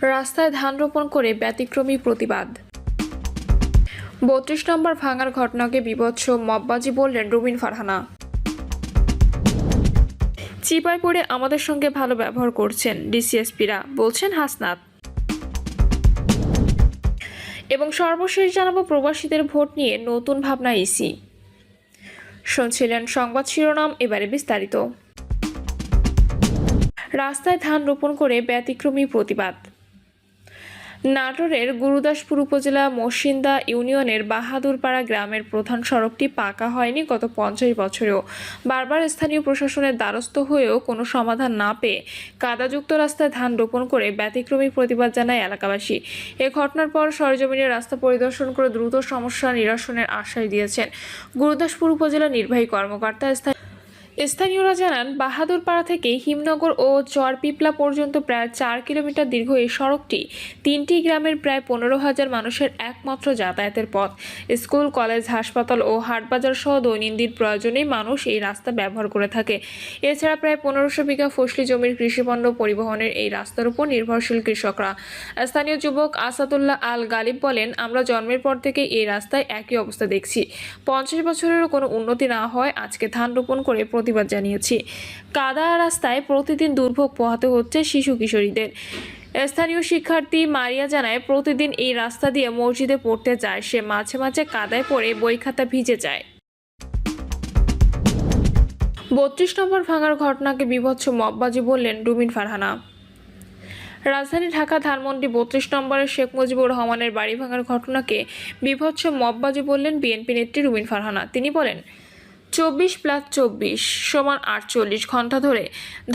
রাস্তায় ধান রোপণ করে ব্যতিক্রমী প্রতিবাদ। ৩২ নম্বর ভাঙার ঘটনাকে বীভৎস মববাজি বললেন রুমিন ফারহানা। চিপায় পড়ে আমাদের সঙ্গে ভালো ব্যবহার করছেন ডিসিএসপিরা, বলছেন হাসনাত। এবং সর্বশেষ জানাবো প্রবাসীদের ভোট নিয়ে নতুন ভাবনা ইসি। শুনছিলেন সংবাদ শিরোনাম, এবারে বিস্তারিত। রাস্তায় ধান রোপণ করে ব্যতিক্রমী প্রতিবাদ। নাটোরের গুরুদাসপুর উপজেলা মসিন্দা ইউনিয়নের বাহাদুরপাড়া গ্রামের প্রধান সড়কটি পাকা হয়নি গত 50 বছরেও। বারবার স্থানীয় প্রশাসনের দ্বারস্থ হয়েও কোনো সমাধান না পেয়ে কাদাযুক্ত রাস্তায় ধান রোপণ করে ব্যতিক্রমী প্রতিবাদ জানায় এলাকাবাসী। এ ঘটনার পর সরেজমিনে রাস্তা পরিদর্শন করে দ্রুত সমস্যা নিরসনের আশ্বাস দিয়েছেন গুরুদাসপুর উপজেলা নির্বাহী কর্মকর্তা। স্থানীয়রা জানান, বাহাদুরপাড়া থেকে হিমনগর ও চরপিপলা পর্যন্ত প্রায় 4 কিলোমিটার দীর্ঘ এই সড়কটি 3টি গ্রামের প্রায় 15,000 মানুষের একমাত্র যাতায়াতের পথ। স্কুল, কলেজ, হাসপাতাল ও হাটবাজার সহ দৈনন্দিন প্রয়োজনে মানুষ এই রাস্তা ব্যবহার করে থাকে। এছাড়া প্রায় 1500 বিঘা ফসলি জমির কৃষিপণ্য পরিবহনের এই রাস্তার উপর নির্ভরশীল কৃষকরা। স্থানীয় যুবক আসাদুল্লাহ আল গালিব বলেন, আমরা জন্মের পর থেকে এই রাস্তায় একই অবস্থা দেখছি। 50 বছরেরও কোনো উন্নতি না হয় আজকে ধান রোপণ করে প্রতিবাদ জানিয়েছি। কাদা রাস্তায় প্রতিদিন দুর্ভোগ পোহাতে হচ্ছে শিশু কিশোরীদের। স্থানীয় শিক্ষার্থী মারিয়া জানায়, প্রতিদিন এই রাস্তা দিয়ে মসজিদে পড়তে যায়। সে মাঝে মাঝে কাদায় পড়ে বই খাতা ভিজে যায়। 32 নম্বর ভাঙার ঘটনাকে বীভৎস মববাজি বললেন রুমিন ফারহানা। রাজধানী ঢাকা ধানমন্ডি 32 নম্বরের শেখ মুজিবুর রহমানের বাড়ি ভাঙার ঘটনাকে বীভৎস মববাজি বললেন বিএনপি নেত্রী রুমিন ফারহানা। তিনি বলেন, 24+24 = 48 ঘন্টা ধরে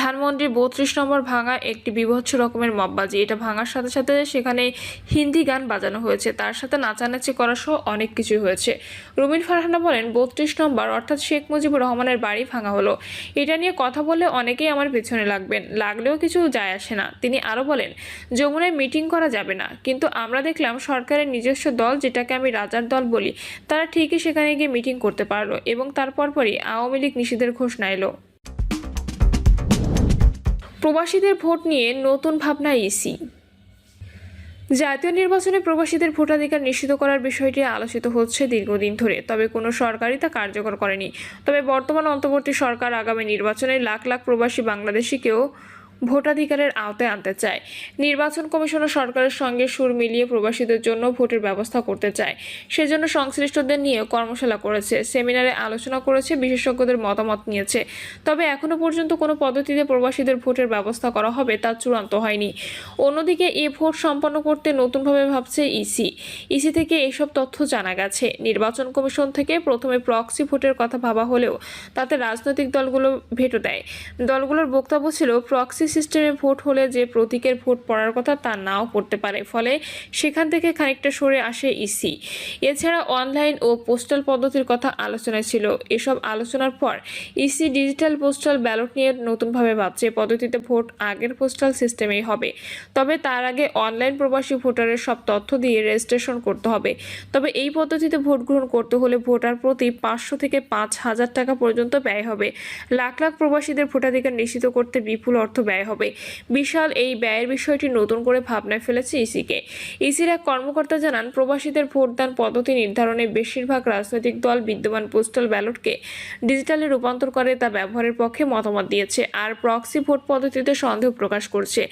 ধানমন্ডির 32 নম্বর ভাঙা একটি বীভৎস রকমের মববাজি। এটা ভাঙার সাথে সাথে সেখানে হিন্দি গান বাজানো হয়েছে, তার সাথে নাচানাচি করা সহ অনেক কিছুই হয়েছে। রুমিন ফারহানা বলেন, 32 নম্বর অর্থাৎ শেখ মুজিবুর রহমানের বাড়ি ভাঙা হলো। এটা নিয়ে কথা বললে অনেকেই আমার পেছনে লাগলেও কিছু যায় আসে না। তিনি আরও বলেন, যমুনায় মিটিং করা যাবে না, কিন্তু আমরা দেখলাম সরকারের নিজস্ব দল, যেটাকে আমি রাজার দল বলি, তারা ঠিকই সেখানে গিয়ে মিটিং করতে পারলো এবং তারপরই আওয়ামী লীগ নিষিদ্ধের ঘোষণা এলো। প্রবাসীদের ভোট নিয়ে নতুন ভাবনা ইসি। জাতীয় নির্বাচনে প্রবাসীদের ভোটাধিকার নিশ্চিত করার বিষয়টি আলোচিত হচ্ছে দীর্ঘদিন ধরে, তবে কোনো সরকারই তা কার্যকর করেনি। তবে বর্তমান অন্তর্বর্তী সরকার আগামী নির্বাচনে লাখ লাখ প্রবাসী বাংলাদেশিকেও ভোটাধিকারের আওতায় আনতে চায়। নির্বাচন কমিশনও সরকারের সঙ্গে সুর মিলিয়ে প্রবাসীদের জন্য ভোটের ব্যবস্থা করতে চায়। সেজন্য সংশ্লিষ্টদের নিয়ে কর্মশালা করেছে, সেমিনারে আলোচনা করেছে, বিশেষজ্ঞদের মতামত নিয়েছে। তবে এখনও পর্যন্ত কোনো পদ্ধতিতে প্রবাসীদের ভোটের ব্যবস্থা করা হবে তা চূড়ান্ত হয়নি। অন্যদিকে এই ভোট সম্পন্ন করতে নতুনভাবে ভাবছে ইসি থেকে এসব তথ্য জানা গেছে। নির্বাচন কমিশন থেকে প্রথমে প্রক্সি ভোটের কথা ভাবা হলেও তাতে রাজনৈতিক দলগুলো ভেটো দেয়। দলগুলোর বক্তব্য ছিল, প্রক্সি সিস্টেমে ভোট হলে যে প্রতীকের ভোট পড়ার কথা তা নাও পড়তে পারে, ফলে সেখান থেকে খানিকটা সরে আসে ইসি। এছাড়া অনলাইন ও পোস্টাল পদ্ধতির কথা আলোচনায় ছিল। এসব আলোচনার পর ইসি ডিজিটাল পোস্টাল ব্যালট নিয়ে নতুনভাবে ভাবছে। পদ্ধতিতে ভোট আগের পোস্টাল সিস্টেমেই হবে, তবে তার আগে অনলাইন প্রবাসী ভোটারের সব তথ্য দিয়ে রেজিস্ট্রেশন করতে হবে। তবে এই পদ্ধতিতে ভোট গ্রহণ করতে হলে ভোটার প্রতি 500 থেকে 5,000 টাকা পর্যন্ত ব্যয় হবে। লাখ লাখ প্রবাসীদের ভোটাধিকার নিশ্চিত করতে বিপুল অর্থ ব্যয় হবে। বিশাল এই ব্যয়ের বিষয়টি নতুন করে ভাবনায় ফেলেছে ইসিকে। ইসির এক কর্মকর্তা জানান, প্রবাসীদের ভোটদান পদ্ধতি নির্ধারণে বেশিরভাগ রাজনৈতিক দল বিদ্যমান পোস্টাল ব্যালটকে ডিজিটালে রূপান্তর করে তা ব্যবহারের পক্ষে মতামত দিয়েছে, আর প্রক্সি ভোট পদ্ধতিতে সন্দেহ প্রকাশ করছে,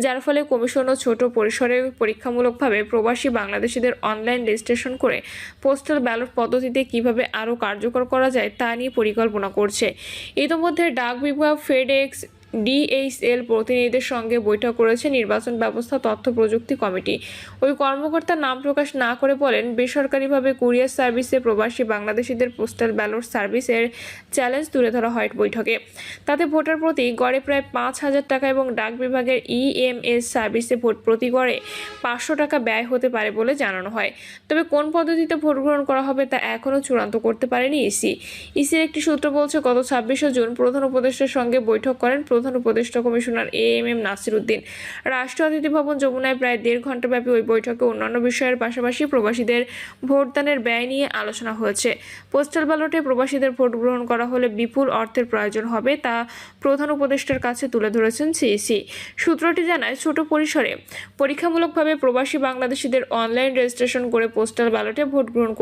যার ফলে কমিশনও ছোট পরিসরে পরীক্ষামূলকভাবে প্রবাসী বাংলাদেশিদের অনলাইন রেজিস্ট্রেশন করে পোস্টাল ব্যালট পদ্ধতিতে কিভাবে আরও কার্যকর করা যায় তা নিয়ে পরিকল্পনা করছে। ইতিমধ্যে ডাক বিভাগ, ফেডএক্স, ডিএইচএল প্রতিনিধিদের সঙ্গে বৈঠক করেছে নির্বাচন ব্যবস্থা তথ্য প্রযুক্তি কমিটি। ওই কর্মকর্তার নাম প্রকাশ না করে বলেন, বেসরকারিভাবে কুরিয়ার সার্ভিসে প্রবাসী বাংলাদেশিদের পোস্টাল ব্যালট সার্ভিসের চ্যালেঞ্জ তুলে ধরা হয় বৈঠকে। তাতে ভোটার প্রতি গড়ে প্রায় 5,000 টাকা এবং ডাক বিভাগের ইএমএস সার্ভিসে ভোট প্রতি গড়ে 500 টাকা ব্যয় হতে পারে বলে জানানো হয়। তবে কোন পদ্ধতিতে ভোট গ্রহণ করা হবে তা এখনও চূড়ান্ত করতে পারেনি ইসির একটি সূত্র বলছে, গত 26শে জুন প্রধান উপদেষ্টার সঙ্গে বৈঠক করেন প্রধান প্রধান উপদেষ্টা কমিশনার এএমএম নাসির উদ্দিন। রাষ্ট্রীয় অতিথি ভবন যমুনায় প্রায় 1.5 ঘণ্টাব্যাপী ওই বৈঠকে অন্যান্য বিষয়ের পাশাপাশি প্রবাসীদের ভোটদানের ব্যয় নিয়ে আলোচনা হয়েছে। পোস্টাল ব্যালটে প্রবাসীদের ভোট গ্রহণ করা হলে বিপুল অর্থের প্রয়োজন হবে, তা প্রধান উপদেষ্টার কাছে তুলে ধরেছেন সিইসি। সূত্রটি জানায়, ছোট পরিসরে পরীক্ষামূলকভাবে প্রবাসী বাংলাদেশিদের অনলাইন রেজিস্ট্রেশন করে পোস্টাল ব্যালটে ভোট গ্রহণ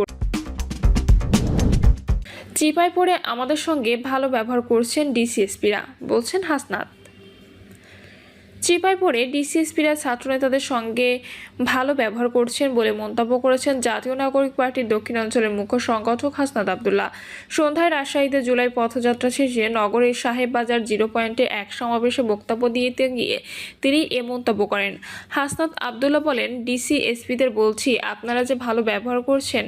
চিপায় পড়ে আমাদের সঙ্গে ভালো ব্যবহার করছেন ডিসিএসপিরা, বলছেন হাসনাত। চিপায় পড়ে ডিসিএসপিরা ছাত্রনেতাদের সঙ্গে ভালো ব্যবহার করছেন বলে মন্তব্য করেছেন জাতীয় নাগরিক পার্টির দক্ষিণাঞ্চলের মুখ্য সংগঠক হাসনাত আব্দুল্লাহ। সন্ধ্যায় রাজশাহীতে জুলাই পথযাত্রা শেষে নগরের সাহেব বাজার 0 পয়েন্টে এক সমাবেশে বক্তব্য দিতে গিয়ে তিনি এ মন্তব্য করেন। হাসনাত আব্দুল্লাহ বলেন, ডিসিএসপিদের বলছি, আপনারা যে ভালো ব্যবহার করছেন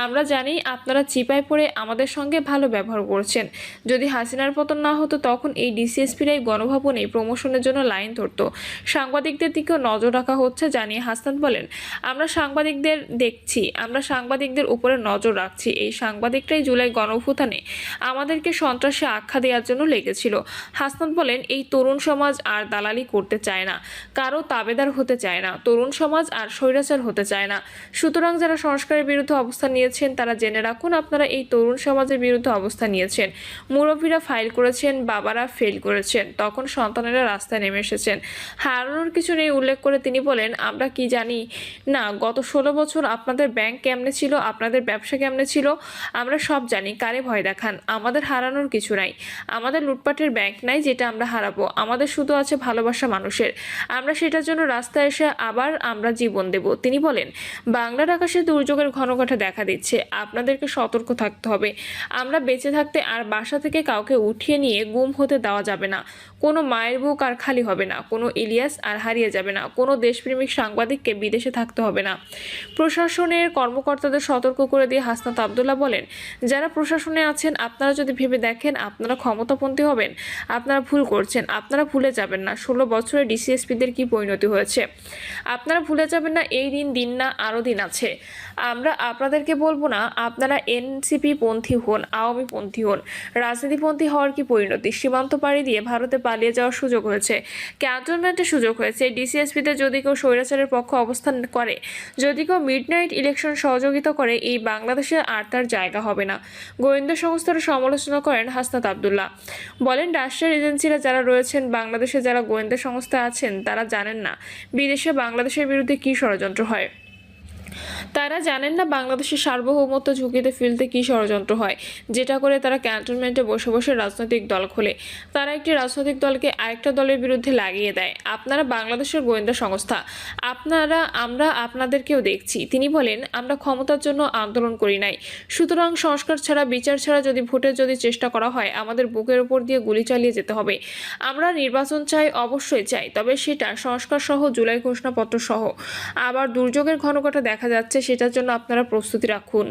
আমরা জানি। আপনারা চিপায় পড়ে আমাদের সঙ্গে ভালো ব্যবহার করছেন। যদি হাসিনার পতন না হতো তখন এই ডিসিএসপিরাই গণভবনে প্রমোশনের জন্য লাইন ধরত। সাংবাদিকদের দিকেও নজর রাখা হচ্ছে জানিয়ে হাসনাত বলেন, আমরা সাংবাদিকদের দেখছি, আমরা সাংবাদিকদের উপরে নজর রাখছি। এই সাংবাদিকরাই জুলাই গণঅভ্যুত্থানে আমাদেরকে সন্ত্রাসী আখ্যা দেওয়ার জন্য লেগেছিল। হাসনাত বলেন, এই তরুণ সমাজ আর দালালি করতে চায় না, কারো তাবেদার হতে চায় না। তরুণ সমাজ আর স্বৈরাচার হতে চায় না। সুতরাং যারা সংস্কারের বিরুদ্ধে অবস্থান নিয়েছেন তারা জেনে রাখুন, আপনারা এই তরুণ সমাজের বিরুদ্ধে অবস্থান নিয়েছেন। মুরব্বীরা ফাইল করেছেন, বাবারা ফেল করেছেন, তখন সন্তানেরা রাস্তায় নেমে এসেছেন। হারানোর কিছু নেই উল্লেখ করে তিনি বলেন, আমরা কি জানি না গত 16 বছর আপনাদের ব্যাংক কেমনে ছিল, আপনাদের ব্যবসা কেমনে ছিল, আমরা সব জানি। কারে ভয় দেখান? আমাদের হারানোর কিছু নাই। আমাদের লুটপাটের ব্যাংক নাই যেটা আমরা হারাবো। আমাদের শুধু আছে ভালোবাসা মানুষের। আমরা সেটার জন্য রাস্তায় এসে আবার আমরা জীবন দেব। তিনি বলেন, বাংলার আকাশে দুর্যোগের ঘনঘটা দেখা দিচ্ছে, আপনাদেরকে সতর্ক থাকতে হবে। আমরা বেঁচে থাকতে আর বাসা থেকে কাউকে উঠিয়ে নিয়ে গুম হতে দেওয়া যাবে না। কোনো মায়ের বুক আর খালি হবে না, কোনো ইলিয়াস আর হারিয়ে যাবে না, কোনো দেশপ্রেমিক সাংবাদিককে বিদেশে থাকতে হবে না। প্রশাসনের কর্মকর্তাদের সতর্ক করে দিয়ে হাসনাত আব্দুল্লাহ বলেন, যারা প্রশাসনে আছেন আপনারা যদি ভেবে দেখেন আপনারা ক্ষমতাপন্থী হবেন, আপনারা ভুল করছেন। আপনারা ভুলে যাবেন না 16 বছরে ডিসিএসপিদের কি পরিণতি হয়েছে। আপনারা ভুলে যাবেন না এই দিন না আরও দিন আছে। আমরা আপনাদেরকে বলবো না আপনারা এনসিপি পন্থী হন, আওয়ামী পন্থী হন। রাজনীতিপন্থী হওয়ার কি পরিণতি? সীমান্ত পাড়ি দিয়ে ভারতে পালিয়ে যাওয়ার সুযোগ হয়েছে, ক্যান্টনমেন্টের সুযোগ হয়েছে। ডিসিএসপিতে যদি কেউ স্বৈরাচারের পক্ষে অবস্থান করে, যদি কেউ মিডনাইট ইলেকশন সহযোগিতা করে, এই বাংলাদেশে আর তার জায়গা হবে না। গোয়েন্দা সংস্থার সমালোচনা করেন হাসনাত আব্দুল্লাহ। বলেন, রাষ্ট্রের এজেন্সিরা যারা রয়েছেন, বাংলাদেশে যারা গোয়েন্দা সংস্থা আছেন, তারা জানেন না বিদেশে বাংলাদেশের বিরুদ্ধে কী ষড়যন্ত্র হয়। তারা জানেন না বাংলাদেশের সার্বভৌমত্ব ঝুঁকিতে ফেলতে কী ষড়যন্ত্র হয়, যেটা করে তারা ক্যান্টনমেন্টে বসে বসে রাজনৈতিক দল খোলে। তারা একটি রাজনৈতিক দলকে আরেকটা দলের বিরুদ্ধে লাগিয়ে দেয়। আপনারা বাংলাদেশের গোয়েন্দা সংস্থা, আমরা আপনাদেরকেও দেখছি। তিনি বলেন, আমরা ক্ষমতার জন্য আন্দোলন করি নাই। সুতরাং সংস্কার ছাড়া, বিচার ছাড়া যদি চেষ্টা করা হয়, আমাদের বুকের উপর দিয়ে গুলি চালিয়ে যেতে হবে। আমরা নির্বাচন চাই, অবশ্যই চাই, তবে সেটা সংস্কার সহ, জুলাই ঘোষণাপত্র সহ। আবার দুর্যোগের ঘনঘটা দেখা যাচ্ছে, সেটার জন্য আপনারা প্রস্তুতি রাখুন।